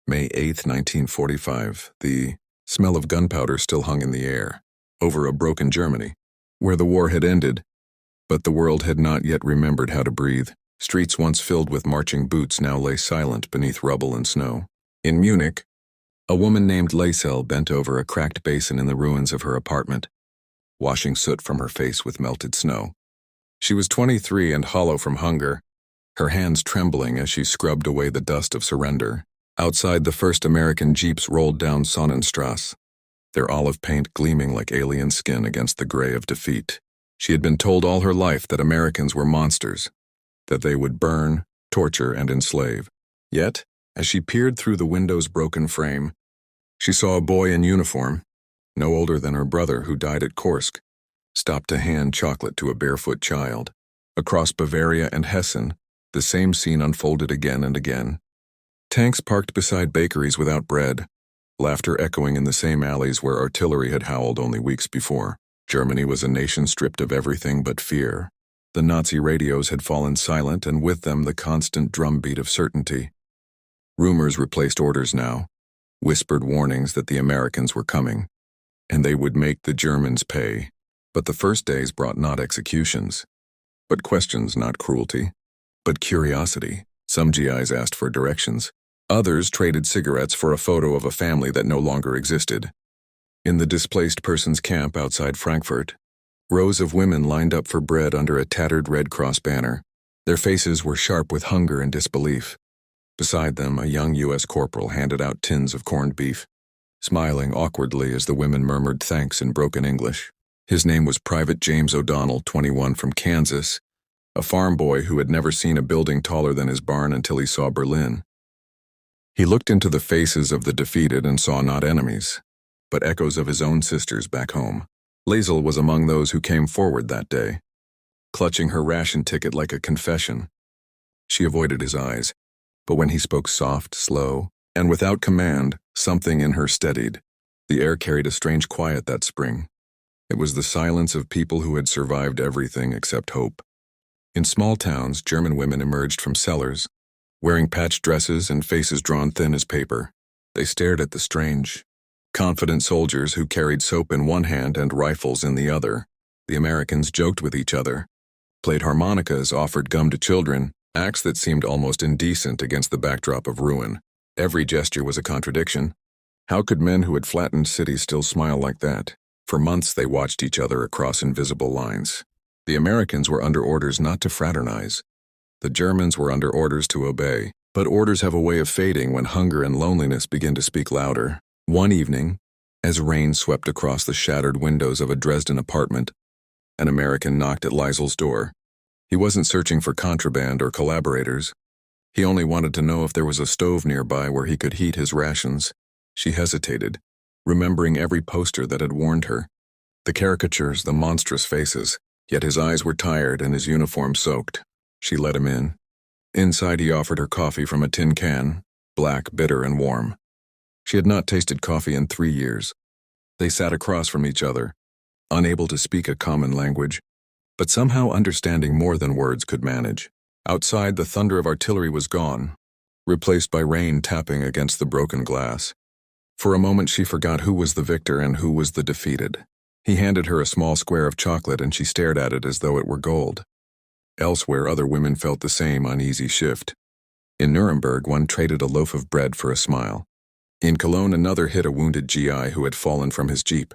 May 8, 1945, the smell of gunpowder still hung in the air, over a broken Germany, where the war had ended, but the world had not yet remembered how to breathe. Streets once filled with marching boots now lay silent beneath rubble and snow. In Munich, a woman named Laisel bent over a cracked basin in the ruins of her apartment, washing soot from her face with melted snow. She was 23 and hollow from hunger, her hands trembling as she scrubbed away the dust of surrender. Outside, the first American jeeps rolled down Sonnenstrasse, their olive paint gleaming like alien skin against the gray of defeat. She had been told all her life that Americans were monsters, that they would burn, torture, and enslave. Yet, as she peered through the window's broken frame, she saw a boy in uniform, no older than her brother who died at Kursk, stop to hand chocolate to a barefoot child. Across Bavaria and Hessen, the same scene unfolded again and again. Tanks parked beside bakeries without bread, laughter echoing in the same alleys where artillery had howled only weeks before. Germany was a nation stripped of everything but fear. The Nazi radios had fallen silent, and with them the constant drumbeat of certainty. Rumors replaced orders now, whispered warnings that the Americans were coming, and they would make the Germans pay. But the first days brought not executions, but questions, not cruelty, but curiosity. Some GIs asked for directions. Others traded cigarettes for a photo of a family that no longer existed. In the displaced persons camp outside Frankfurt, rows of women lined up for bread under a tattered Red Cross banner. Their faces were sharp with hunger and disbelief. Beside them, a young U.S. corporal handed out tins of corned beef, smiling awkwardly as the women murmured thanks in broken English. His name was Private James O'Donnell, 21, from Kansas, a farm boy who had never seen a building taller than his barn until he saw Berlin. He looked into the faces of the defeated and saw not enemies, but echoes of his own sisters back home. Laisel was among those who came forward that day, clutching her ration ticket like a confession. She avoided his eyes, but when he spoke soft, slow, and without command, something in her steadied. The air carried a strange quiet that spring. It was the silence of people who had survived everything except hope. In small towns, German women emerged from cellars, wearing patched dresses and faces drawn thin as paper. They stared at the strange, confident soldiers who carried soap in one hand and rifles in the other. The Americans joked with each other, played harmonicas, offered gum to children, acts that seemed almost indecent against the backdrop of ruin. Every gesture was a contradiction. How could men who had flattened cities still smile like that? For months they watched each other across invisible lines. The Americans were under orders not to fraternize. The Germans were under orders to obey. But orders have a way of fading when hunger and loneliness begin to speak louder. One evening, as rain swept across the shattered windows of a Dresden apartment, an American knocked at Laisel's door. He wasn't searching for contraband or collaborators. He only wanted to know if there was a stove nearby where he could heat his rations. She hesitated, remembering every poster that had warned her. The caricatures, the monstrous faces, yet his eyes were tired and his uniform soaked. She let him in. Inside, he offered her coffee from a tin can, black, bitter, and warm. She had not tasted coffee in 3 years. They sat across from each other, unable to speak a common language, but somehow understanding more than words could manage. Outside, the thunder of artillery was gone, replaced by rain tapping against the broken glass. For a moment, she forgot who was the victor and who was the defeated. He handed her a small square of chocolate, and she stared at it as though it were gold. Elsewhere, other women felt the same uneasy shift. In Nuremberg, one traded a loaf of bread for a smile. In Cologne, another hit a wounded GI who had fallen from his jeep.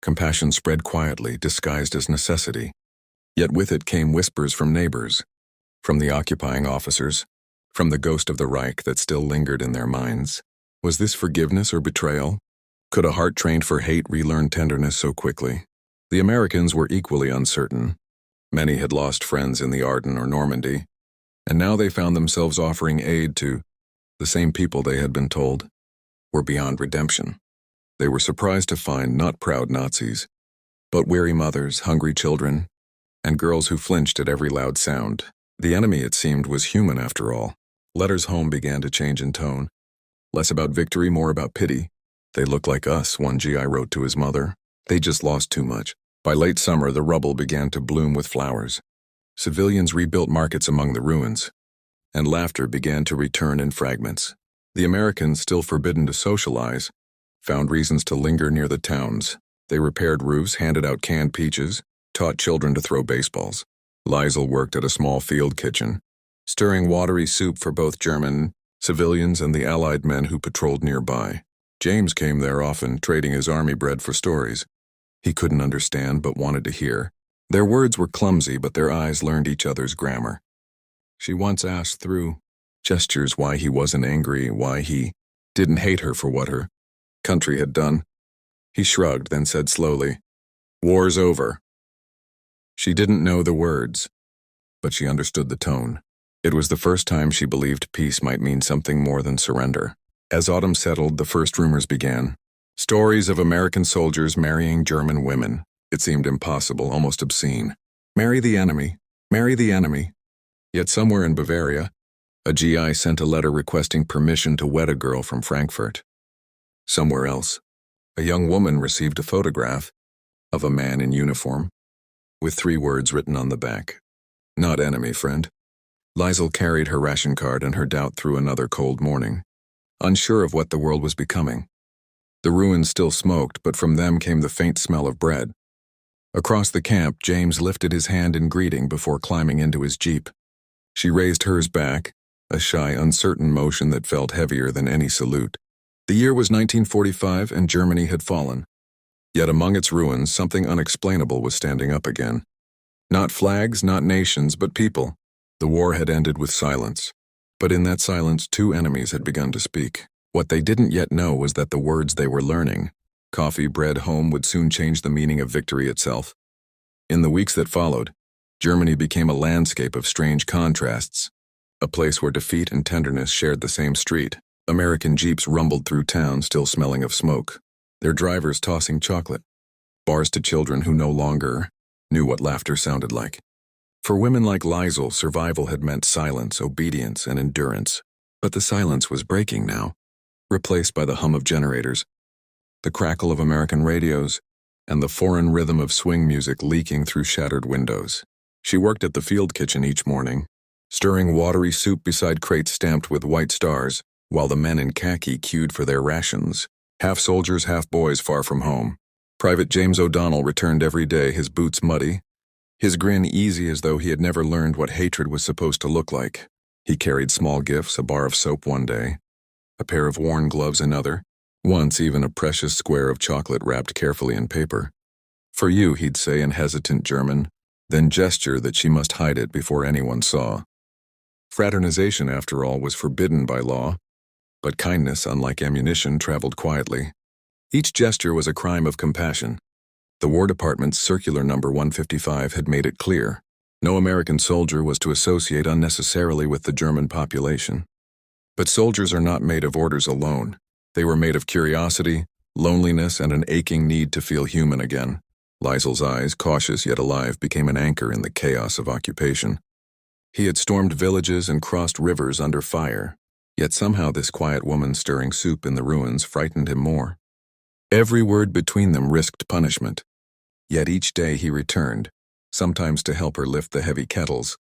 Compassion spread quietly, disguised as necessity. Yet with it came whispers from neighbors, from the occupying officers, from the ghost of the Reich that still lingered in their minds. Was this forgiveness or betrayal? Could a heart trained for hate relearn tenderness so quickly? The Americans were equally uncertain. Many had lost friends in the Ardennes or Normandy, and now they found themselves offering aid to the same people they had been told were beyond redemption. They were surprised to find not proud Nazis, but weary mothers, hungry children, and girls who flinched at every loud sound. The enemy, it seemed, was human after all. Letters home began to change in tone. Less about victory, more about pity. "They look like us," one GI wrote to his mother. "They just lost too much." By late summer, the rubble began to bloom with flowers. Civilians rebuilt markets among the ruins, and laughter began to return in fragments. The Americans, still forbidden to socialize, found reasons to linger near the towns. They repaired roofs, handed out canned peaches, taught children to throw baseballs. Liesel worked at a small field kitchen, stirring watery soup for both German civilians and the Allied men who patrolled nearby. James came there often, trading his army bread for stories he couldn't understand but wanted to hear. Their words were clumsy, but their eyes learned each other's grammar. She once asked through gestures why he wasn't angry, why he didn't hate her for what her country had done. He shrugged, then said slowly, "War's over." She didn't know the words, but she understood the tone. It was the first time she believed peace might mean something more than surrender. As autumn settled, the first rumors began. Stories of American soldiers marrying German women. It seemed impossible, almost obscene. Marry the enemy. Marry the enemy. Yet somewhere in Bavaria, a GI sent a letter requesting permission to wed a girl from Frankfurt. Somewhere else, a young woman received a photograph of a man in uniform, with 3 words written on the back. Not enemy, friend. Liesel carried her ration card and her doubt through another cold morning, unsure of what the world was becoming. The ruins still smoked, but from them came the faint smell of bread. Across the camp, James lifted his hand in greeting before climbing into his jeep. She raised hers back, a shy, uncertain motion that felt heavier than any salute. The year was 1945, and Germany had fallen. Yet among its ruins, something unexplainable was standing up again. Not flags, not nations, but people. The war had ended with silence. But in that silence, 2 enemies had begun to speak. What they didn't yet know was that the words they were learning, coffee, bread, home, would soon change the meaning of victory itself. In the weeks that followed, Germany became a landscape of strange contrasts, a place where defeat and tenderness shared the same street. American jeeps rumbled through town, still smelling of smoke, their drivers tossing chocolate, bars to children who no longer knew what laughter sounded like. For women like Liesel, survival had meant silence, obedience, and endurance. But the silence was breaking now, replaced by the hum of generators, the crackle of American radios, and the foreign rhythm of swing music leaking through shattered windows. She worked at the field kitchen each morning, stirring watery soup beside crates stamped with white stars, while the men in khaki queued for their rations, half soldiers, half boys far from home. Private James O'Donnell returned every day, his boots muddy, his grin easy as though he had never learned what hatred was supposed to look like. He carried small gifts, a bar of soap one day, a pair of worn gloves another, once even a precious square of chocolate wrapped carefully in paper. "For you," he'd say in hesitant German, then gesture that she must hide it before anyone saw. Fraternization, after all, was forbidden by law, but kindness, unlike ammunition, traveled quietly. Each gesture was a crime of compassion. The War Department's Circular Number 155 had made it clear. No American soldier was to associate unnecessarily with the German population. But soldiers are not made of orders alone. They were made of curiosity, loneliness, and an aching need to feel human again. Liesel's eyes, cautious yet alive, became an anchor in the chaos of occupation. He had stormed villages and crossed rivers under fire, yet somehow this quiet woman stirring soup in the ruins frightened him more. Every word between them risked punishment. Yet each day he returned, sometimes to help her lift the heavy kettles,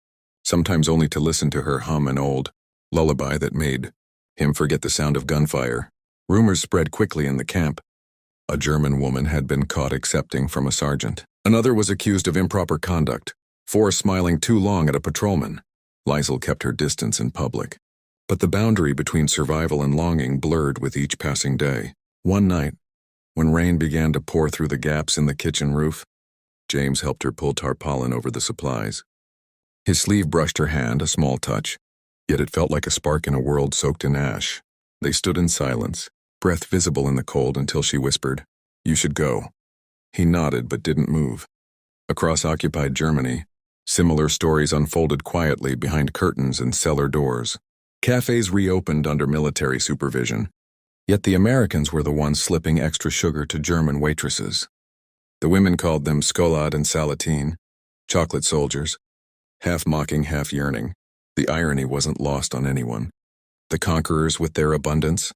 sometimes only to listen to her hum an old lullaby that made him forget the sound of gunfire. Rumors spread quickly in the camp. A German woman had been caught accepting from a sergeant. Another was accused of improper conduct, for smiling too long at a patrolman. Liesel kept her distance in public. But the boundary between survival and longing blurred with each passing day. One night, when rain began to pour through the gaps in the kitchen roof, James helped her pull tarpaulin over the supplies. His sleeve brushed her hand, a small touch, yet it felt like a spark in a world soaked in ash. They stood in silence, breath visible in the cold, until she whispered, "You should go." He nodded but didn't move. Across occupied Germany, similar stories unfolded quietly behind curtains and cellar doors. Cafes reopened under military supervision, yet the Americans were the ones slipping extra sugar to German waitresses. The women called them Skolad and Salatine, chocolate soldiers, half mocking, half yearning. The irony wasn't lost on anyone. The conquerors with their abundance,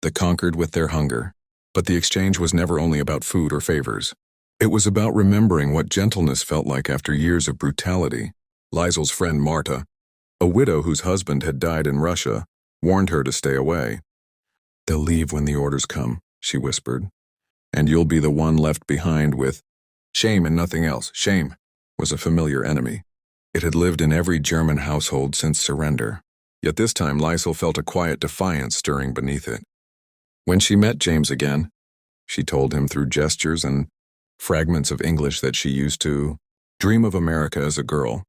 the conquered with their hunger. But the exchange was never only about food or favors. It was about remembering what gentleness felt like after years of brutality. Liesel's friend Marta, a widow whose husband had died in Russia, warned her to stay away. They'll leave when the orders come, she whispered. And you'll be the one left behind with shame and nothing else. Shame was a familiar enemy. It had lived in every German household since surrender. Yet this time Lysel felt a quiet defiance stirring beneath it. When she met James again, she told him through gestures and fragments of English that she used to dream of America as a girl,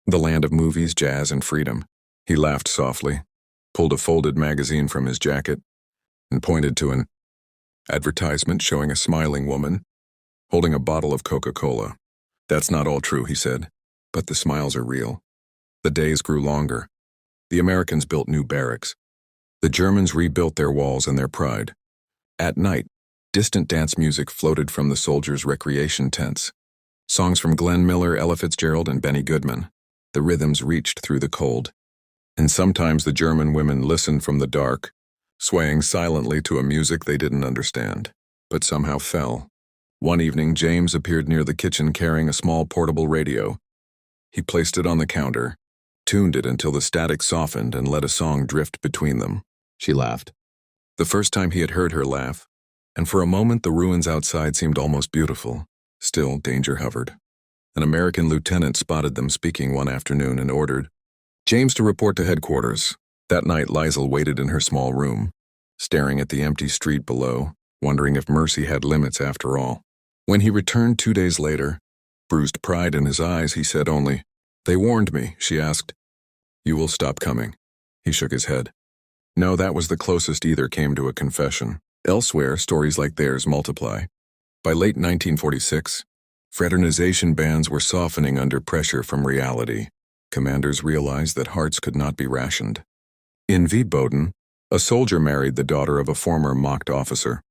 the land of movies, jazz, and freedom. He laughed softly, pulled a folded magazine from his jacket, and pointed to an advertisement showing a smiling woman holding a bottle of Coca-Cola. That's not all true, he said, but the smiles are real. The days grew longer. The Americans built new barracks. The Germans rebuilt their walls and their pride. At night, distant dance music floated from the soldiers' recreation tents. Songs from Glenn Miller, Ella Fitzgerald, and Benny Goodman. The rhythms reached through the cold. And sometimes the German women listened from the dark, swaying silently to a music they didn't understand, but somehow fell. One evening, James appeared near the kitchen carrying a small portable radio. He placed it on the counter, tuned it until the static softened, and let a song drift between them. She laughed. The first time he had heard her laugh, and for a moment the ruins outside seemed almost beautiful. Still, danger hovered. An American lieutenant spotted them speaking one afternoon and ordered James to report to headquarters. That night, Lysel waited in her small room, staring at the empty street below, wondering if mercy had limits after all. When he returned 2 days later, bruised pride in his eyes, he said only, "They warned me," she asked. "You will stop coming." He shook his head. No, that was the closest either came to a confession. Elsewhere, stories like theirs multiply. By late 1946, fraternization bands were softening under pressure from reality. Commanders realized that hearts could not be rationed. In Wiesbaden, a soldier married the daughter of a former mocked officer.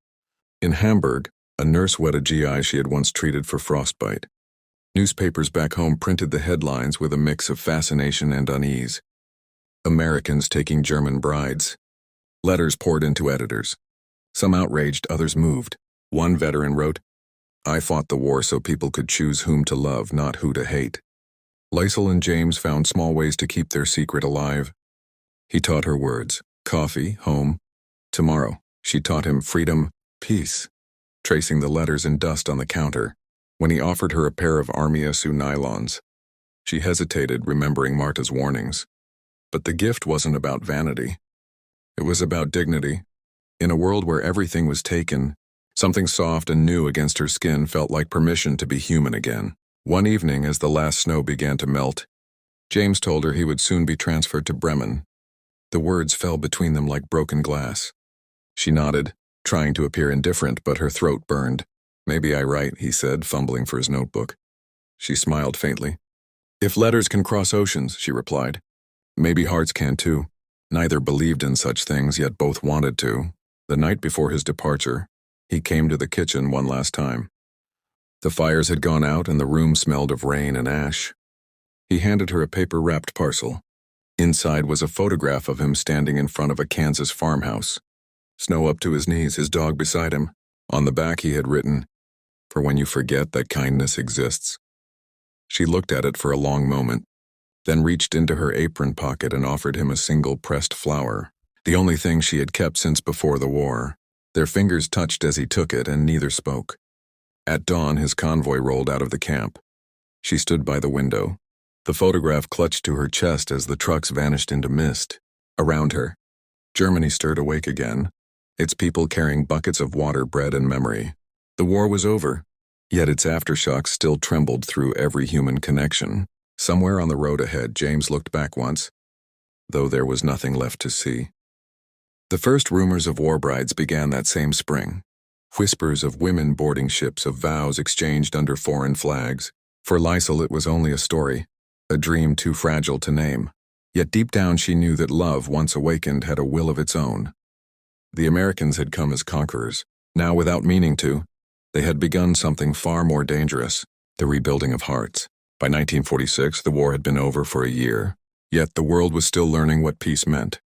In Hamburg, a nurse wed a GI she had once treated for frostbite. Newspapers back home printed the headlines with a mix of fascination and unease. Americans taking German brides. Letters poured into editors. Some outraged, others moved. One veteran wrote, "I fought the war so people could choose whom to love, not who to hate." Lysel and James found small ways to keep their secret alive. He taught her words: coffee, home, tomorrow. She taught him freedom, peace, tracing the letters in dust on the counter. When he offered her a pair of Army SU nylons, she hesitated, remembering Marta's warnings. But the gift wasn't about vanity. It was about dignity. In a world where everything was taken, something soft and new against her skin felt like permission to be human again. One evening, as the last snow began to melt, James told her he would soon be transferred to Bremen. The words fell between them like broken glass. She nodded, trying to appear indifferent, but her throat burned. "Maybe I write," he said, fumbling for his notebook. She smiled faintly. "If letters can cross oceans," she replied, "maybe hearts can too." Neither believed in such things, yet both wanted to. The night before his departure, he came to the kitchen one last time. The fires had gone out and the room smelled of rain and ash. He handed her a paper-wrapped parcel. Inside was a photograph of him standing in front of a Kansas farmhouse. Snow up to his knees, his dog beside him. On the back he had written, "For when you forget that kindness exists." She looked at it for a long moment, then reached into her apron pocket and offered him a single pressed flower, the only thing she had kept since before the war. Their fingers touched as he took it, and neither spoke. At dawn, his convoy rolled out of the camp. She stood by the window, the photograph clutched to her chest as the trucks vanished into mist. Around her, Germany stirred awake again, its people carrying buckets of water, bread, and memory. The war was over, yet its aftershocks still trembled through every human connection. Somewhere on the road ahead, James looked back once, though there was nothing left to see. The first rumors of war brides began that same spring. Whispers of women boarding ships, of vows exchanged under foreign flags. For Lysel, it was only a story, a dream too fragile to name. Yet deep down she knew that love, once awakened, had a will of its own. The Americans had come as conquerors. Now, without meaning to, they had begun something far more dangerous, the rebuilding of hearts. By 1946, the war had been over for a year, yet the world was still learning what peace meant.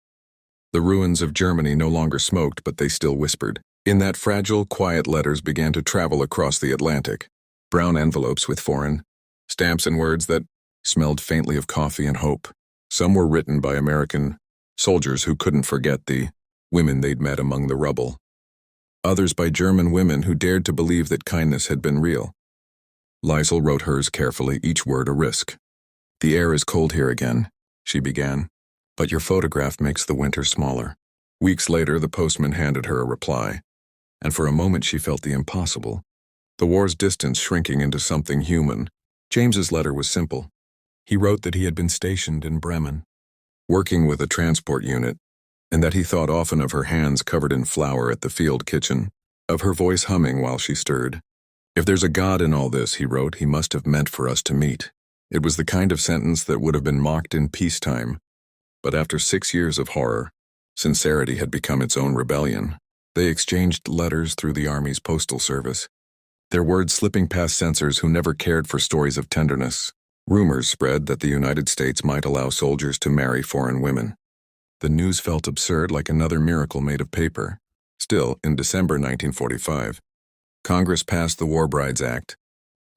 The ruins of Germany no longer smoked, but they still whispered. In that fragile, quiet, letters began to travel across the Atlantic. Brown envelopes with foreign stamps and words that smelled faintly of coffee and hope. Some were written by American soldiers who couldn't forget the women they'd met among the rubble. Others by German women who dared to believe that kindness had been real. Liesel wrote hers carefully, each word a risk. "The air is cold here again," she began, "but your photograph makes the winter smaller." Weeks later, the postman handed her a reply, and for a moment she felt the impossible. The war's distance shrinking into something human. James's letter was simple. He wrote that he had been stationed in Bremen, working with a transport unit, and that he thought often of her hands covered in flour at the field kitchen, of her voice humming while she stirred. "If there's a God in all this," he wrote, "he must have meant for us to meet." It was the kind of sentence that would have been mocked in peacetime, but after 6 years of horror, sincerity had become its own rebellion. They exchanged letters through the Army's postal service, their words slipping past censors who never cared for stories of tenderness. Rumors spread that the United States might allow soldiers to marry foreign women. The news felt absurd, like another miracle made of paper. Still, in December 1945, Congress passed the War Brides Act,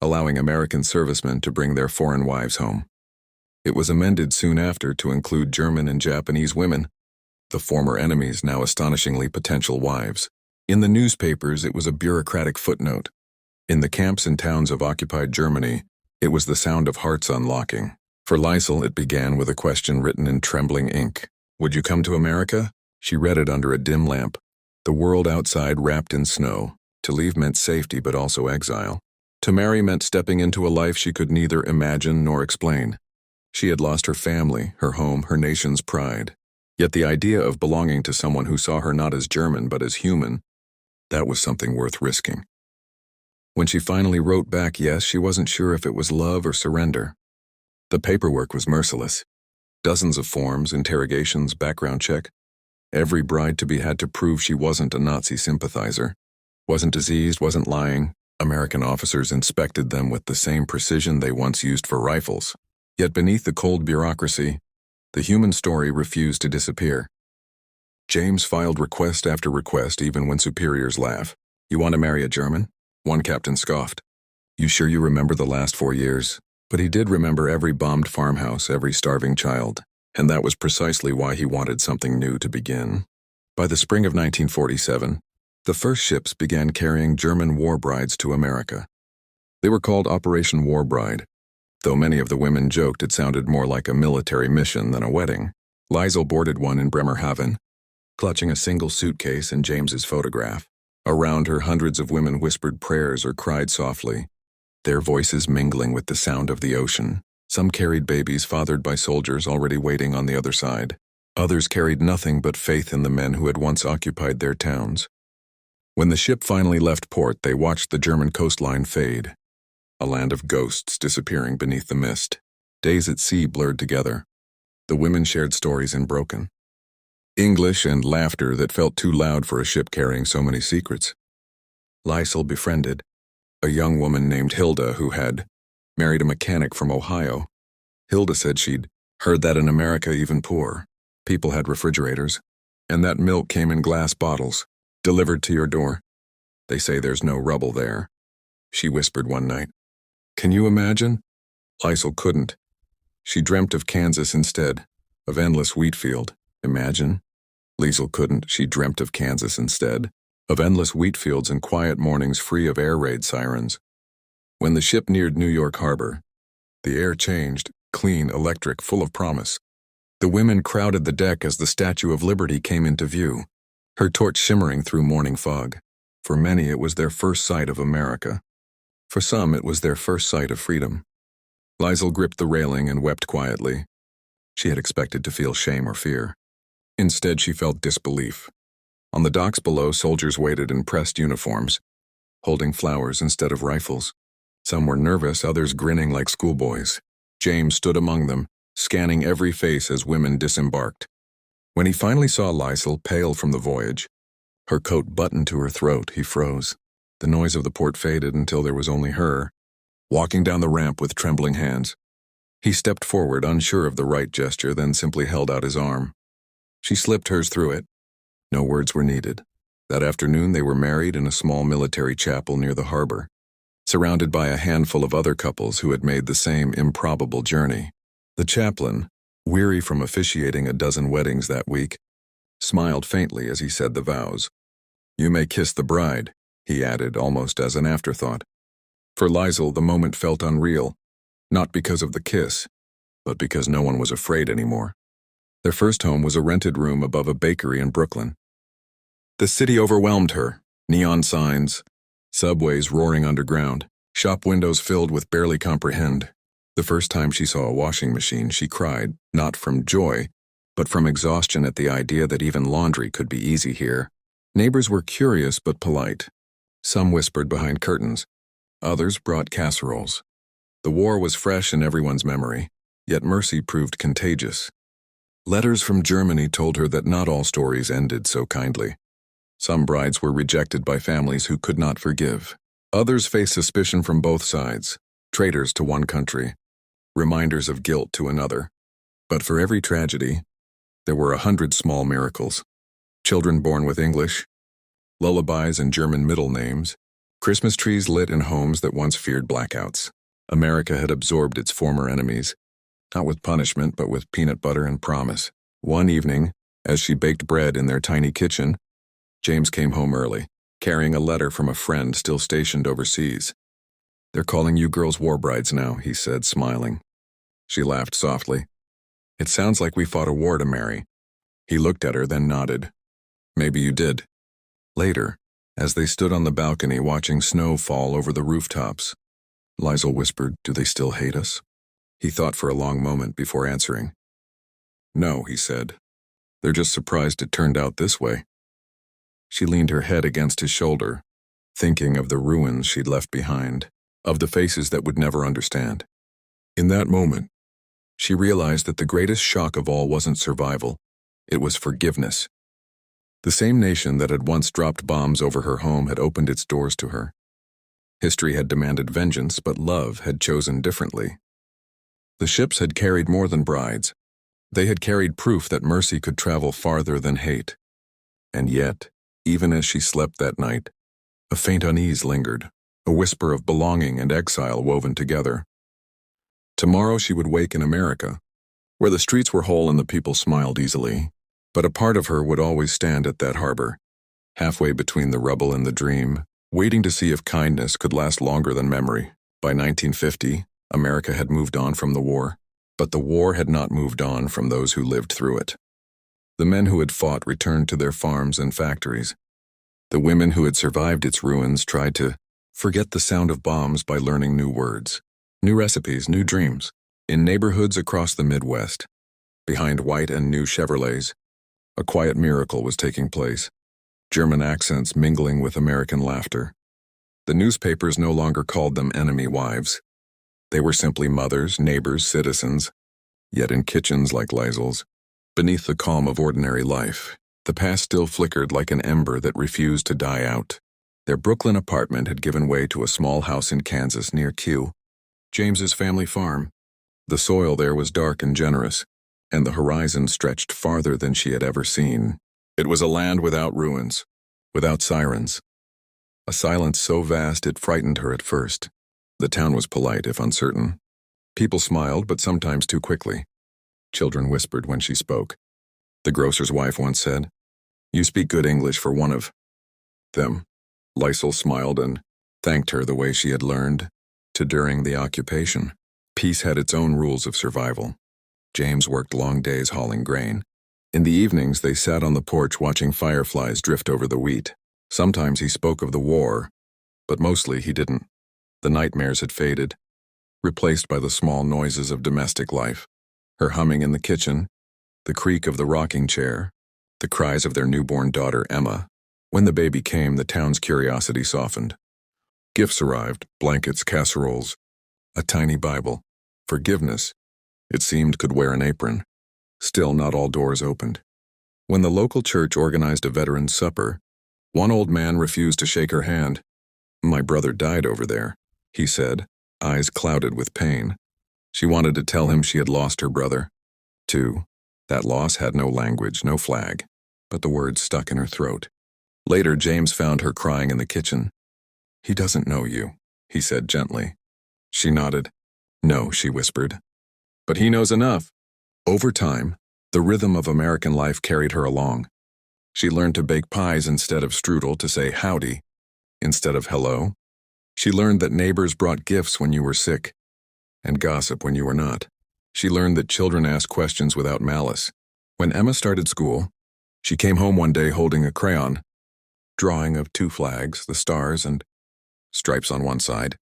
allowing American servicemen to bring their foreign wives home. It was amended soon after to include German and Japanese women, the former enemies now astonishingly potential wives. In the newspapers, it was a bureaucratic footnote. In the camps and towns of occupied Germany, it was the sound of hearts unlocking. For Liesel, it began with a question written in trembling ink. "Would you come to America?" She read it under a dim lamp. The world outside wrapped in snow. To leave meant safety, but also exile. To marry meant stepping into a life she could neither imagine nor explain. She had lost her family, her home, her nation's pride. Yet the idea of belonging to someone who saw her not as German but as human, that was something worth risking. When she finally wrote back yes, she wasn't sure if it was love or surrender. The paperwork was merciless. Dozens of forms, interrogations, background check. Every bride-to-be had to prove she wasn't a Nazi sympathizer, wasn't diseased, wasn't lying. American officers inspected them with the same precision they once used for rifles. Yet beneath the cold bureaucracy, the human story refused to disappear. James filed request after request, even when superiors laugh. "You want to marry a German?" One captain scoffed. "You sure you remember the last 4 years?" But he did remember every bombed farmhouse, every starving child, and that was precisely why he wanted something new to begin. By the spring of 1947, the first ships began carrying German war brides to America. They were called Operation War Bride, though many of the women joked it sounded more like a military mission than a wedding. Liesel boarded one in Bremerhaven, clutching a single suitcase and James's photograph. Around her, hundreds of women whispered prayers or cried softly, their voices mingling with the sound of the ocean. Some carried babies fathered by soldiers already waiting on the other side. Others carried nothing but faith in the men who had once occupied their towns. When the ship finally left port, they watched the German coastline fade, a land of ghosts disappearing beneath the mist. Days at sea blurred together. The women shared stories in broken English and laughter that felt too loud for a ship carrying so many secrets. Liesel befriended a young woman named Hilda who had married a mechanic from Ohio. Hilda said she'd heard that in America, even poor people had refrigerators, and that milk came in glass bottles, delivered to your door. "They say there's no rubble there," she whispered one night. Can you imagine? Liesel couldn't. She dreamt of Kansas instead, of endless wheat field. Imagine? Liesel couldn't. She dreamt of Kansas instead, of endless wheat fields and quiet mornings free of air raid sirens. When the ship neared New York Harbor, the air changed, clean, electric, full of promise. The women crowded the deck as the Statue of Liberty came into view, her torch shimmering through morning fog. For many, it was their first sight of America. For some, it was their first sight of freedom. Liesel gripped the railing and wept quietly. She had expected to feel shame or fear. Instead, she felt disbelief. On the docks below, soldiers waited in pressed uniforms, holding flowers instead of rifles. Some were nervous, others grinning like schoolboys. James stood among them, scanning every face as women disembarked. When he finally saw Liesel, pale from the voyage, her coat buttoned to her throat, he froze. The noise of the port faded until there was only her, walking down the ramp with trembling hands. He stepped forward, unsure of the right gesture, then simply held out his arm. She slipped hers through it. No words were needed. That afternoon they were married in a small military chapel near the harbor, surrounded by a handful of other couples who had made the same improbable journey. The chaplain, weary from officiating a dozen weddings that week, smiled faintly as he said the vows. "You may kiss the bride," he added almost as an afterthought. For Liesl, the moment felt unreal, not because of the kiss, but because no one was afraid anymore. Their first home was a rented room above a bakery in Brooklyn. The city overwhelmed her, neon signs, subways roaring underground, shop windows filled with barely comprehend. The first time she saw a washing machine, she cried, not from joy, but from exhaustion at the idea that even laundry could be easy here. Neighbors were curious but polite. Some whispered behind curtains. Others brought casseroles. The war was fresh in everyone's memory, yet mercy proved contagious. Letters from Germany told her that not all stories ended so kindly. Some brides were rejected by families who could not forgive. Others faced suspicion from both sides, traitors to one country, reminders of guilt to another. But for every tragedy, there were 100 small miracles. Children born with English, lullabies and German middle names, Christmas trees lit in homes that once feared blackouts. America had absorbed its former enemies, not with punishment but with peanut butter and promise. One evening, as she baked bread in their tiny kitchen, James came home early, carrying a letter from a friend still stationed overseas. "They're calling you girls war brides now," he said, smiling. She laughed softly. "It sounds like we fought a war to marry." He looked at her, then nodded. "Maybe you did." Later, as they stood on the balcony watching snow fall over the rooftops, Liesl whispered, "Do they still hate us?" He thought for a long moment before answering. "No," he said. "They're just surprised it turned out this way." She leaned her head against his shoulder, thinking of the ruins she'd left behind, of the faces that would never understand. In that moment, she realized that the greatest shock of all wasn't survival, it was forgiveness. The same nation that had once dropped bombs over her home had opened its doors to her. History had demanded vengeance, but love had chosen differently. The ships had carried more than brides. They had carried proof that mercy could travel farther than hate. And yet, even as she slept that night, a faint unease lingered, a whisper of belonging and exile woven together. Tomorrow she would wake in America, where the streets were whole and the people smiled easily, but a part of her would always stand at that harbor, halfway between the rubble and the dream, waiting to see if kindness could last longer than memory. By 1950, America had moved on from the war, but the war had not moved on from those who lived through it. The men who had fought returned to their farms and factories. The women who had survived its ruins tried to forget the sound of bombs by learning new words, new recipes, new dreams. In neighborhoods across the Midwest, behind white and new Chevrolets, a quiet miracle was taking place, German accents mingling with American laughter. The newspapers no longer called them enemy wives. They were simply mothers, neighbors, citizens, yet in kitchens like Liesl's, beneath the calm of ordinary life, the past still flickered like an ember that refused to die out. Their Brooklyn apartment had given way to a small house in Kansas near Kew, James's family farm. The soil there was dark and generous, and the horizon stretched farther than she had ever seen. It was a land without ruins, without sirens. A silence so vast it frightened her at first. The town was polite, if uncertain. People smiled, but sometimes too quickly. Children whispered when she spoke. The grocer's wife once said, "You speak good English for one of them." Liesl smiled and thanked her the way she had learned to during the occupation. Peace had its own rules of survival. James worked long days hauling grain. In the evenings, they sat on the porch watching fireflies drift over the wheat. Sometimes he spoke of the war, but mostly he didn't. The nightmares had faded, replaced by the small noises of domestic life. Her humming in the kitchen, the creak of the rocking chair, the cries of their newborn daughter, Emma. When the baby came, the town's curiosity softened. Gifts arrived, blankets, casseroles, a tiny Bible. Forgiveness, it seemed, could wear an apron. Still, not all doors opened. When the local church organized a veterans' supper, one old man refused to shake her hand. "My brother died over there," he said, eyes clouded with pain. She wanted to tell him she had lost her brother, too. That loss had no language, no flag, but the words stuck in her throat. Later, James found her crying in the kitchen. "He doesn't know you," he said gently. She nodded. "No," she whispered. "But he knows enough." Over time, the rhythm of American life carried her along. She learned to bake pies instead of strudel, to say howdy instead of hello. She learned that neighbors brought gifts when you were sick and gossip when you were not. She learned that children ask questions without malice. When Emma started school, she came home one day holding a crayon, drawing of two flags, the stars and stripes on one side,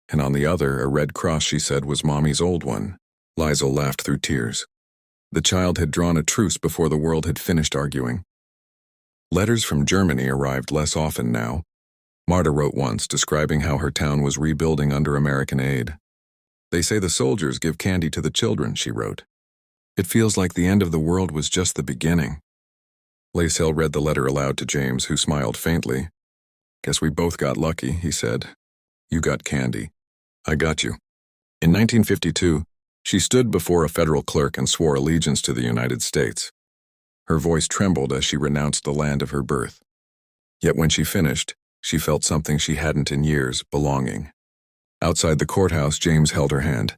and on the other a red cross she said was Mommy's old one. Liesl laughed through tears. The child had drawn a truce before the world had finished arguing. Letters from Germany arrived less often now. Marta wrote once describing how her town was rebuilding under American aid. "They say the soldiers give candy to the children," she wrote. "It feels like the end of the world was just the beginning." Liesl read the letter aloud to James, who smiled faintly. "Guess we both got lucky," he said. "You got candy. I got you." In 1952, she stood before a federal clerk and swore allegiance to the United States. Her voice trembled as she renounced the land of her birth. Yet when she finished, she felt something she hadn't in years: belonging. Outside the courthouse, James held her hand.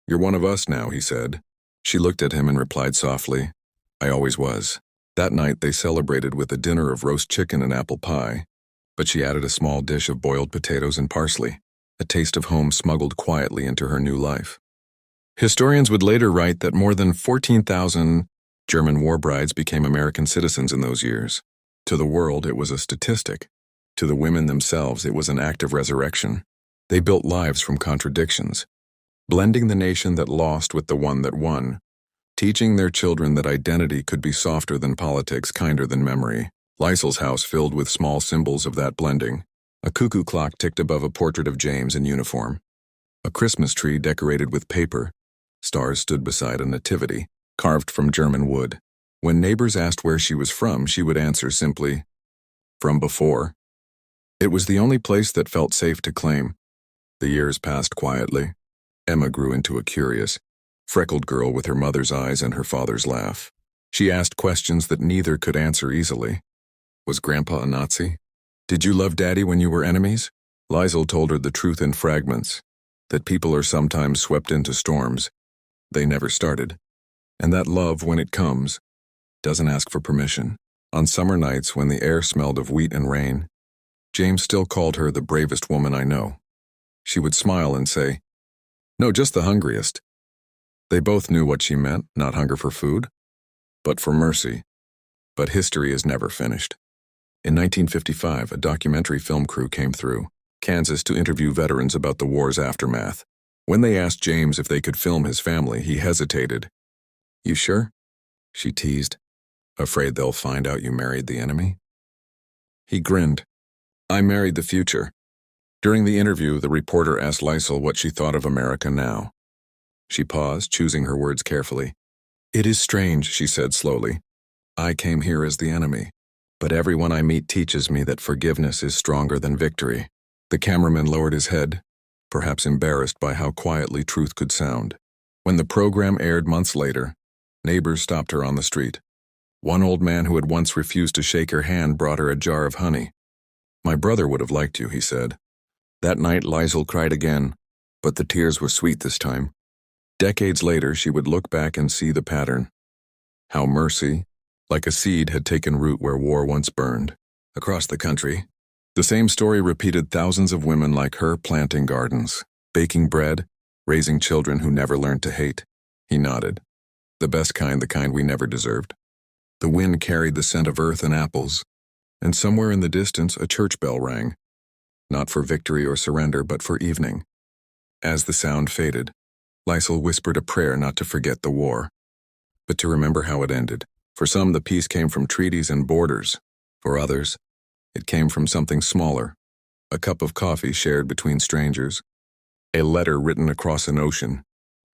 "You're one of us now," he said. She looked at him and replied softly, "I always was." That night they celebrated with a dinner of roast chicken and apple pie, but she added a small dish of boiled potatoes and parsley, a taste of home smuggled quietly into her new life. Historians would later write that more than 14,000 German war brides became American citizens in those years. To the world, it was a statistic. To the women themselves, it was an act of resurrection. They built lives from contradictions, blending the nation that lost with the one that won, teaching their children that identity could be softer than politics, kinder than memory. Liesl's house filled with small symbols of that blending. A cuckoo clock ticked above a portrait of James in uniform. A Christmas tree decorated with paper. Stars stood beside a nativity, carved from German wood. When neighbors asked where she was from, she would answer simply, "From before." It was the only place that felt safe to claim. The years passed quietly. Emma grew into a curious, freckled girl with her mother's eyes and her father's laugh. She asked questions that neither could answer easily. Was Grandpa a Nazi? Did you love Daddy when you were enemies? Liesl told her the truth in fragments, that people are sometimes swept into storms. They never started. And that love, when it comes, doesn't ask for permission. On summer nights when the air smelled of wheat and rain, James still called her the bravest woman I know. She would smile and say, "No, just the hungriest." They both knew what she meant, not hunger for food, but for mercy. But history is never finished. In 1955, a documentary film crew came through Kansas to interview veterans about the war's aftermath. When they asked James if they could film his family, he hesitated. "You sure?" she teased. "Afraid they'll find out you married the enemy?" He grinned. "I married the future." During the interview, the reporter asked Liesl what she thought of America now. She paused, choosing her words carefully. "It is strange," she said slowly. "I came here as the enemy, but everyone I meet teaches me that forgiveness is stronger than victory." The cameraman lowered his head, perhaps embarrassed by how quietly truth could sound. When the program aired months later, neighbors stopped her on the street. One old man who had once refused to shake her hand brought her a jar of honey. "My brother would have liked you," he said. That night Liesl cried again, but the tears were sweet this time. Decades later, she would look back and see the pattern. How mercy, like a seed, had taken root where war once burned. Across the country, the same story repeated, thousands of women like her planting gardens, baking bread, raising children who never learned to hate. He nodded. The best kind, the kind we never deserved. The wind carried the scent of earth and apples, and somewhere in the distance a church bell rang, not for victory or surrender, but for evening. As the sound faded, Liesl whispered a prayer not to forget the war, but to remember how it ended. For some, the peace came from treaties and borders. For others, it came from something smaller, a cup of coffee shared between strangers, a letter written across an ocean,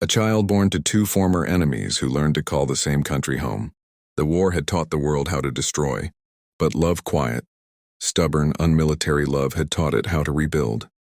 a child born to two former enemies who learned to call the same country home. The war had taught the world how to destroy, but love, quiet, stubborn, unmilitary love, had taught it how to rebuild.